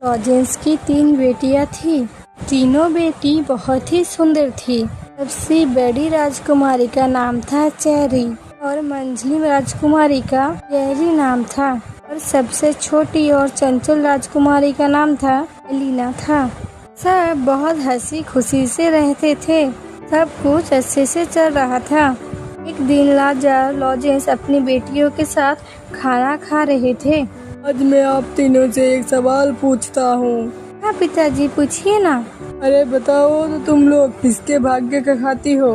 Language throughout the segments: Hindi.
लॉजेंस की 3 बेटियां थीं। तीनों बेटी बहुत ही सुंदर थी। सबसे बड़ी राजकुमारी का नाम था चेरी और मंझली राजकुमारी का येरी नाम था और सबसे छोटी और चंचल राजकुमारी का नाम था एलिना था। सब बहुत हंसी खुशी से रहते थे। सब कुछ अच्छे से चल रहा था। एक दिन राजा लॉजेंस अपनी बेटियों के साथ खाना खा रहे थे। आज मैं आप तीनों से एक सवाल पूछता हूँ। हाँ पिताजी, पूछिए ना। अरे बताओ तो तुम लोग किसके भाग्य का खाती हो?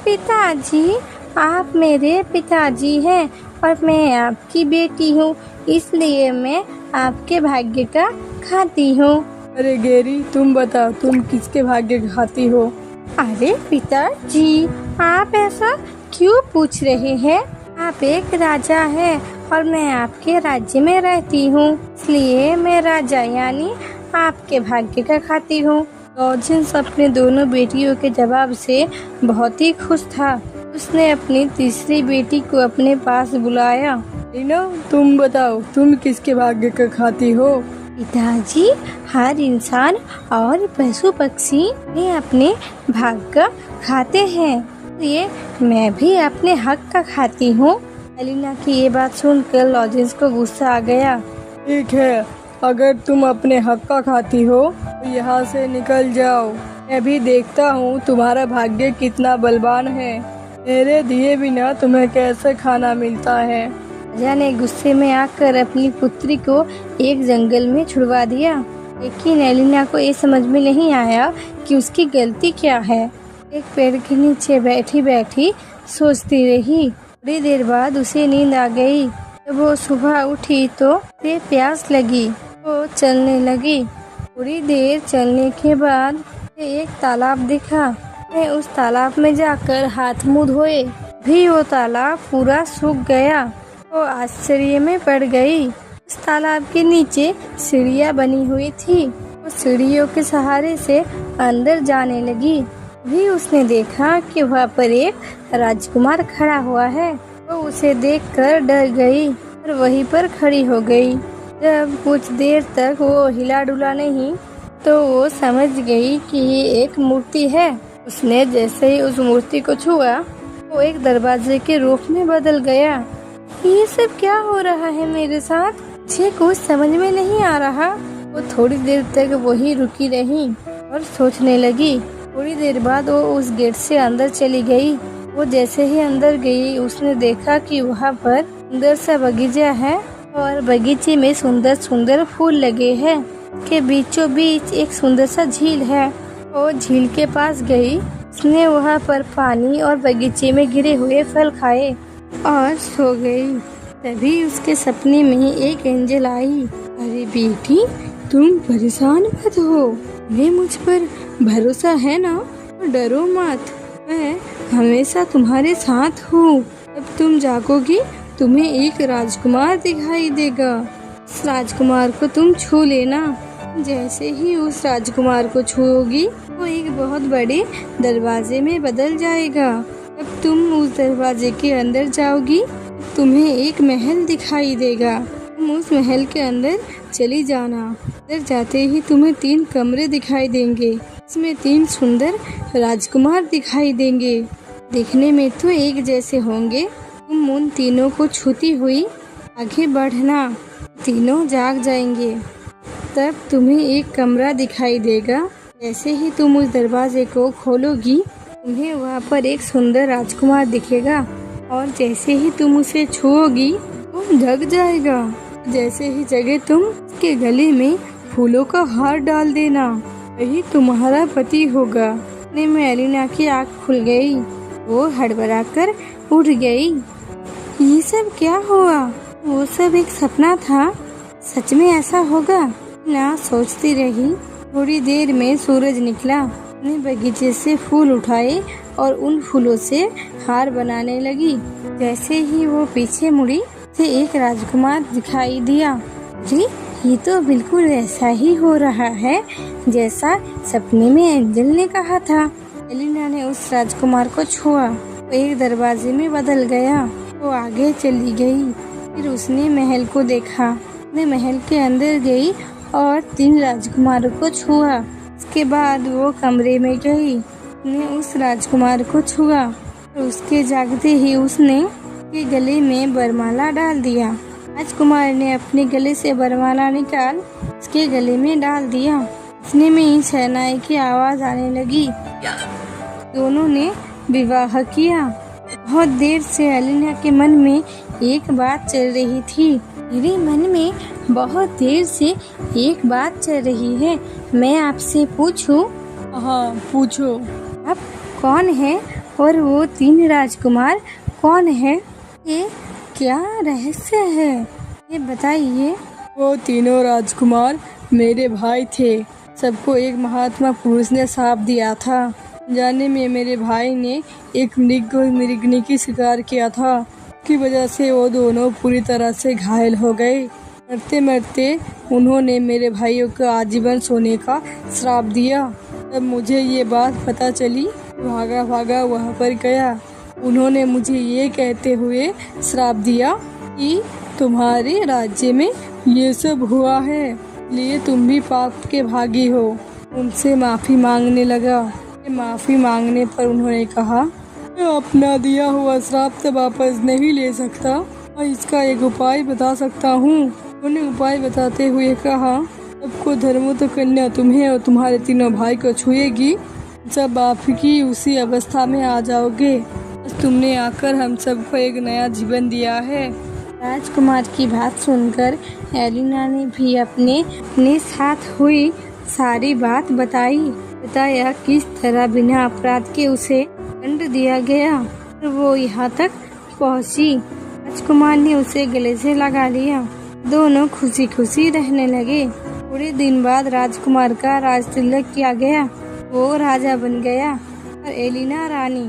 पिताजी, आप मेरे पिताजी हैं और मैं आपकी बेटी हूँ, इसलिए मैं आपके भाग्य का खाती हूँ। अरे गेरी, तुम बताओ तुम किसके भाग्य का खाती हो? अरे पिताजी, आप ऐसा क्यों पूछ रहे हैं? आप एक राजा हैं और मैं आपके राज्य में रहती हूँ, इसलिए मैं राजा यानी आपके भाग्य का खाती हूँ। लॉजेंस अपने दोनों बेटियों के जवाब से बहुत ही खुश था। उसने अपनी तीसरी बेटी को अपने पास बुलाया। रीना, तुम बताओ तुम किसके भाग्य का खाती हो? पिताजी, हर इंसान और पशु पक्षी भी अपने भाग का खाते हैं, इसलिए मैं भी अपने हक का खाती हूँ। एलिना की ये बात सुनकर लॉजेंस को गुस्सा आ गया। ठीक है, अगर तुम अपने हक का खाती हो तो यहाँ से निकल जाओ। मैं भी देखता हूँ तुम्हारा भाग्य कितना बलवान है। मेरे दिए बिना तुम्हें कैसे खाना मिलता है। राजा ने गुस्से में आकर अपनी पुत्री को एक जंगल में छुड़वा दिया, लेकिन एलिना को ये समझ में नहीं आया कि उसकी गलती क्या है। एक पेड़ के नीचे बैठी बैठी सोचती रही। थोड़ी देर बाद उसे नींद आ गई। जब वो सुबह उठी तो उसे प्यास लगी। वो चलने लगी। थोड़ी देर चलने के बाद एक तालाब दिखा। मैं उस तालाब में जाकर हाथ मुंह धोए भी वो तालाब पूरा सूख गया। वो आश्चर्य में पड़ गई। उस तालाब के नीचे सीढ़ियाँ बनी हुई थी। वो सीढ़ियों के सहारे से अंदर जाने लगी। भी उसने देखा कि वहाँ पर एक राजकुमार खड़ा हुआ है। वो उसे देखकर डर गई और वहीं पर खड़ी हो गई। जब कुछ देर तक वो हिला डुला नहीं तो वो समझ गई कि ये एक मूर्ति है। उसने जैसे ही उस मूर्ति को छुआ वो एक दरवाजे के रूप में बदल गया। ये सब क्या हो रहा है मेरे साथ? मुझे कुछ समझ में नहीं आ रहा। वो थोड़ी देर तक वही रुकी रही और सोचने लगी। थोड़ी देर बाद वो उस गेट से अंदर चली गई। वो जैसे ही अंदर गई उसने देखा कि वहाँ पर सुंदर सा बगीचा है और बगीचे में सुंदर सुंदर फूल लगे हैं। के बीचों बीच एक सुंदर सा झील है। वो झील के पास गई। उसने वहाँ पर पानी और बगीचे में गिरे हुए फल खाए और सो गई। तभी उसके सपने में एक एंजल आई। अरे बेटी, तुम परेशान मत हो, मैं मुझ पर भरोसा है ना, डरो मत, मैं हमेशा तुम्हारे साथ हूँ। जब तुम जागोगी तुम्हें एक राजकुमार दिखाई देगा। उस राजकुमार को तुम छू लेना। जैसे ही उस राजकुमार को छूओगी वो एक बहुत बड़े दरवाजे में बदल जाएगा। जब तुम उस दरवाजे के अंदर जाओगी तुम्हें एक महल दिखाई देगा। तुम उस महल के अंदर चली जाना। अंदर जाते ही तुम्हें 3 कमरे दिखाई देंगे। इसमें 3 सुंदर राजकुमार दिखाई देंगे। दिखने में तो एक जैसे होंगे। तुम उन तीनों को छूती हुई आगे बढ़ना। तीनों जाग जाएंगे। तब तुम्हें एक कमरा दिखाई देगा। जैसे ही तुम उस दरवाजे को खोलोगी तुम्हें वहाँ पर एक सुंदर राजकुमार दिखेगा और जैसे ही तुम उसे छुओगी वो जग जाएगा। जैसे ही जगे तुम उसके गले में फूलों का हार डाल देना, वही तुम्हारा पति होगा। इतने में एलिना की आँख खुल गई। वो हड़बड़ाकर उठ गई। ये सब क्या हुआ? वो सब एक सपना था? सच में ऐसा होगा? ना सोचती रही। थोड़ी देर में सूरज निकला। अपने बगीचे से फूल उठाए और उन फूलों से हार बनाने लगी। जैसे ही वो पीछे मुड़ी से एक राजकुमार दिखाई दिया। जी, ये तो बिल्कुल ऐसा ही हो रहा है जैसा सपने में एंजल ने कहा था। एलिना ने उस राजकुमार को छुआ। वो एक दरवाजे में बदल गया। वो आगे चली गई। फिर उसने महल को देखा। अपने महल के अंदर गई और 3 राजकुमारों को छुआ। उसके बाद वो कमरे में गई, ने उस राजकुमार को छुआ और उसके जागते ही उसने के गले में वरमाला डाल दिया। राजकुमार ने अपने गले से वरमाला निकाल उसके गले में डाल दिया। इतने में ही शहनाई की आवाज आने लगी। दोनों ने विवाह किया। बहुत देर से एलिना के मन में एक बात चल रही थी। मेरे मन में बहुत देर से एक बात चल रही है, मैं आपसे पूछूं? हाँ पूछो। आप कौन है और वो 3 राजकुमार कौन है? ये क्या रहस्य है, ये बताइए। वो तीनों राजकुमार मेरे भाई थे। सबको एक महात्मा पुरुष ने श्राप दिया था। जाने में मेरे भाई ने एक मृग और मृगनी की शिकार किया था, की वजह से वो दोनों पूरी तरह से घायल हो गए। मरते मरते उन्होंने मेरे भाइयों को आजीवन सोने का श्राप दिया। तब मुझे ये बात पता चली, भागा भागा वहाँ पर गया। उन्होंने मुझे ये कहते हुए श्राप दिया कि तुम्हारे राज्य में ये सब हुआ है, इसलिए तुम भी पाप के भागी हो। उनसे माफी मांगने लगा। माफी मांगने पर उन्होंने कहा, मैं अपना दिया हुआ श्राप तो वापस नहीं ले सकता, मैं इसका एक उपाय बता सकता हूँ। उन्होंने उपाय बताते हुए कहा, सबको धर्मो तो कन्या तुम्हें और तुम्हारे तीनों भाई को छुएगी, जब आपकी उसी अवस्था में आ जाओगे। बस तुमने आकर हम सबको एक नया जीवन दिया है। राजकुमार की बात सुनकर एलिना ने भी अपने साथ हुई सारी बात बताया किस तरह बिना अपराध के उसे दंड दिया गया और वो यहाँ तक पहुँची। राजकुमार ने उसे गले से लगा लिया। दोनों खुशी खुशी रहने लगे। थोड़े दिन बाद राजकुमार का राज तिलक किया गया। वो राजा बन गया और एलिना रानी।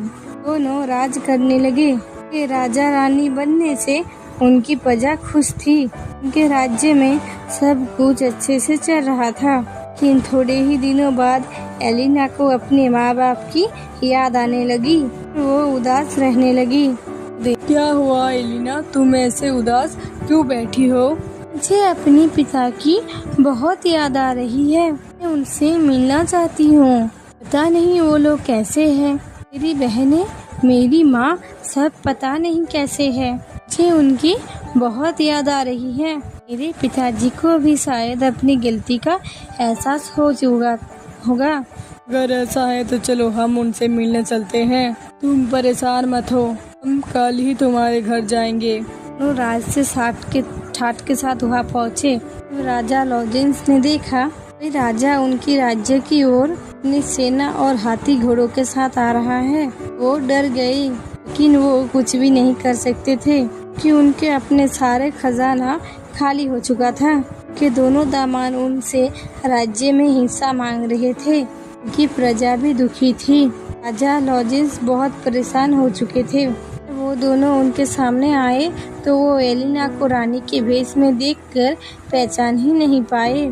दोनों राज करने लगे। ये राजा रानी बनने से उनकी प्रजा खुश थी। उनके राज्य में सब कुछ अच्छे से चल रहा था। लेकिन थोड़े ही दिनों बाद एलिना को अपने माँ बाप की याद आने लगी। वो उदास रहने लगी। क्या हुआ एलिना, तुम ऐसे उदास क्यों बैठी हो? मुझे अपने पिता की बहुत याद आ रही है। मैं उनसे मिलना चाहती हूँ। पता नहीं वो लोग कैसे हैं। मेरी बहनें, मेरी माँ, सब पता नहीं कैसे है। मुझे उनकी बहुत याद आ रही है। मेरे पिताजी को भी शायद अपनी गलती का एहसास हो चुका होगा। अगर ऐसा है तो चलो हम उनसे मिलने चलते हैं। तुम परेशान मत हो, हम कल ही तुम्हारे घर जाएंगे। वो राज से ठाट के साथ वहाँ पहुँचे। तो राजा लॉजेंस ने देखा कि राजा उनकी राज्य की ओर अपनी सेना और हाथी घोड़ों के साथ आ रहा है। वो डर गए, लेकिन वो कुछ भी नहीं कर सकते थे कि उनके अपने सारे खजाना खाली हो चुका था। कि दोनों दामाद उनसे राज्य में हिस्सा मांग रहे थे। उनकी प्रजा भी दुखी थी। राजा लॉजेंस बहुत परेशान हो चुके थे। वो दोनों उनके सामने आए तो वो एलिना को रानी के भेष में देखकर पहचान ही नहीं पाए।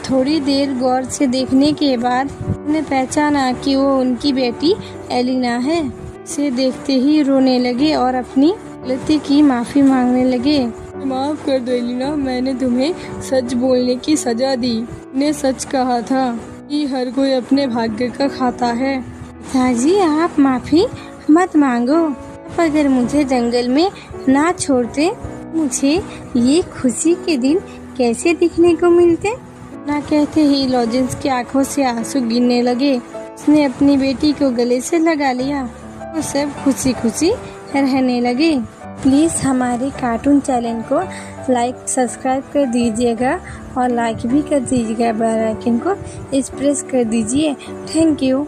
थोड़ी देर गौर से देखने के बाद उन्हें पहचाना कि वो उनकी बेटी एलिना है। उसे देखते ही रोने लगे और अपनी गलती की माफी मांगने लगे। माफ कर दो एलिना, मैंने तुम्हें सच बोलने की सजा दी। ने सच कहा था कि हर कोई अपने भाग्य का खाता है। पिताजी, आप माफी मत मांगो। आप अगर मुझे जंगल में ना छोड़ते, मुझे ये खुशी के दिन कैसे दिखने को मिलते? ना कहते ही लॉजेंस की आंखों से आंसू गिरने लगे। उसने अपनी बेटी को गले से लगा लिया। वो सब खुशी खुशी रहने लगे। प्लीज़ हमारे कार्टून चैनल को लाइक सब्सक्राइब कर दीजिएगा और लाइक भी कर दीजिएगा। बेल आइकन को प्रेस कर दीजिए। Thank you.